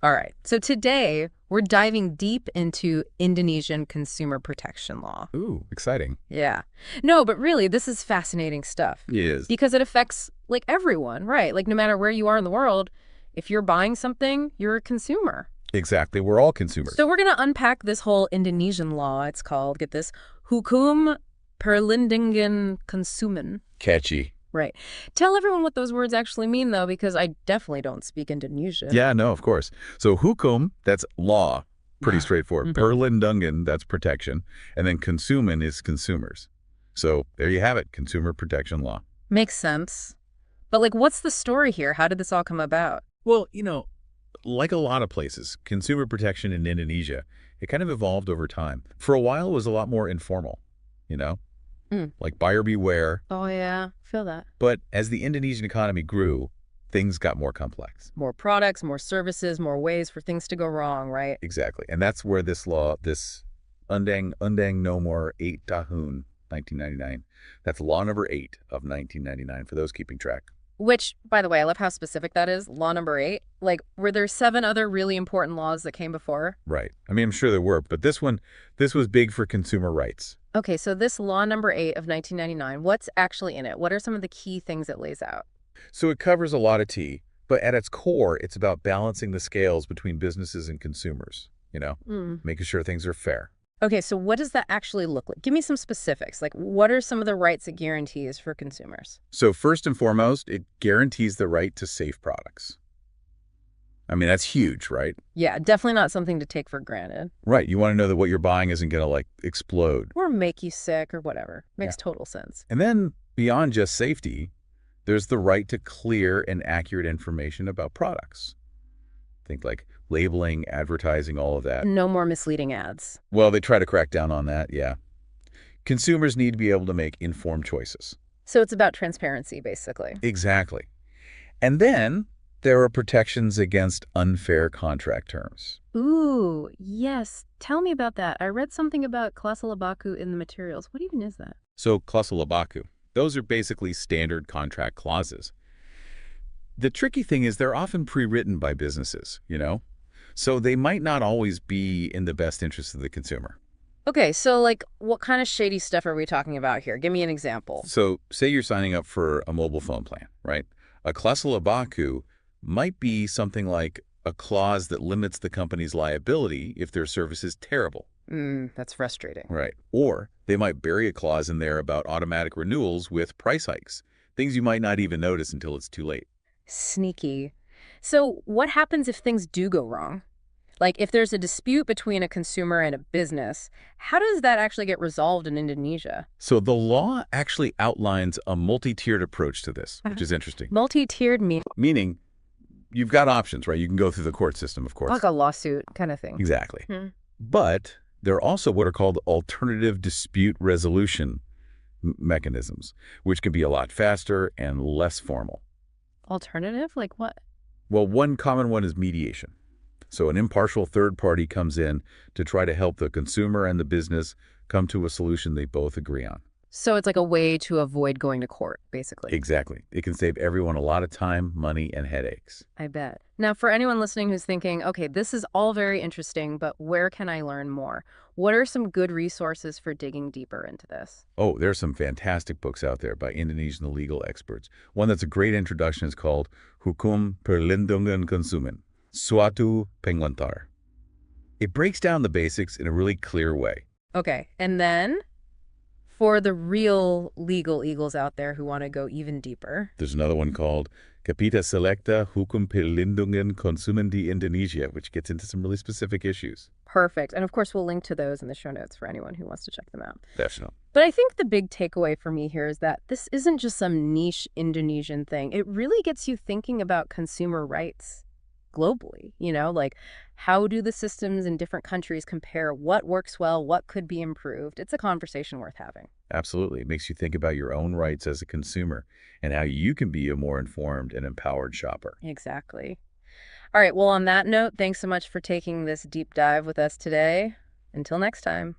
All right. So today, we're diving deep into Indonesian consumer protection law. Ooh, exciting. Yeah. No, but really, this is fascinating stuff. It is. Because it affects, like, everyone, right? Like, no matter where you are in the world, if you're buying something, you're a consumer. Exactly. We're all consumers. So we're going to unpack this whole Indonesian law. It's called, get this, Hukum Perlindungan Konsumen. Catchy. Right. Tell everyone what those words actually mean, though, because I definitely don't speak Indonesian. Yeah, no, of course. So hukum, that's law. Pretty straightforward. Perlindungan, that's protection. And then konsumen is consumers. So there you have it, consumer protection law. Makes sense. But, like, what's the story here? How did this all come about? Well, like a lot of places, consumer protection in Indonesia, it kind of evolved over time. For a while, it was a lot more informal, like buyer beware. Oh, yeah. Feel that. But as the Indonesian economy grew, things got more complex. More products, more services, more ways for things to go wrong, right? Exactly. And that's where this law, this Undang-Undang No 8 tahun, 1999, that's law number 8 of 1999 for those keeping track. Which, by the way, I love how specific that is. Law number 8. Like, were there 7 other really important laws that came before? Right. I mean, I'm sure there were, but this was big for consumer rights. Okay, so this law number 8 of 1999, what's actually in it? What are some of the key things it lays out? So it covers a lot of tea, but at its core, it's about balancing the scales between businesses and consumers, making sure things are fair. Okay, so what does that actually look like? Give me some specifics. Like, what are some of the rights it guarantees for consumers? So first and foremost, it guarantees the right to safe products. I mean, that's huge, right? Yeah, definitely not something to take for granted. Right. You want to know that what you're buying isn't going to, explode. Or make you sick or whatever. Makes total sense. And then beyond just safety, there's the right to clear and accurate information about products. Think like labeling, advertising, all of that. No more misleading ads. Well, they try to crack down on that, yeah. Consumers need to be able to make informed choices. So it's about transparency, basically. Exactly. And then there are protections against unfair contract terms. Ooh, yes. Tell me about that. I read something about Klausulabaku in the materials. What even is that? So Klausulabaku, those are basically standard contract clauses. The tricky thing is they're often pre-written by businesses, So they might not always be in the best interest of the consumer. Okay, so, like, what kind of shady stuff are we talking about here? Give me an example. So say you're signing up for a mobile phone plan, right? A Klausulabaku might be something like a clause that limits the company's liability if their service is terrible. That's frustrating. Right. Or they might bury a clause in there about automatic renewals with price hikes, things you might not even notice until it's too late. Sneaky. So what happens if things do go wrong? Like, if there's a dispute between a consumer and a business, how does that actually get resolved in Indonesia? So the law actually outlines a multi-tiered approach to this, which is interesting. Multi-tiered Meaning you've got options, right? You can go through the court system, of course. like a lawsuit kind of thing. Exactly. But there are also what are called alternative dispute resolution mechanisms, which can be a lot faster and less formal. Alternative? Like what? Well, one common one is mediation. So an impartial third party comes in to try to help the consumer and the business come to a solution they both agree on. So it's like a way to avoid going to court, basically. Exactly. It can save everyone a lot of time, money, and headaches. I bet. Now, for anyone listening who's thinking, okay, this is all very interesting, but where can I learn more? What are some good resources for digging deeper into this? Oh, there are some fantastic books out there by Indonesian legal experts. One that's a great introduction is called Hukum Perlindungan Konsumen, Suatu Pengantar. It breaks down the basics in a really clear way. Okay, and then for the real legal eagles out there who want to go even deeper, there's another one called Kapita Selecta Hukum Perlindungan Konsumen di Indonesia, which gets into some really specific issues. Perfect. And of course, we'll link to those in the show notes for anyone who wants to check them out. Definitely. But I think the big takeaway for me here is that this isn't just some niche Indonesian thing. It really gets you thinking about consumer rights globally, like how do the systems in different countries compare, what works well, what could be improved? It's a conversation worth having. Absolutely. It makes you think about your own rights as a consumer and how you can be a more informed and empowered shopper. Exactly. All right. Well, on that note, thanks so much for taking this deep dive with us today. Until next time.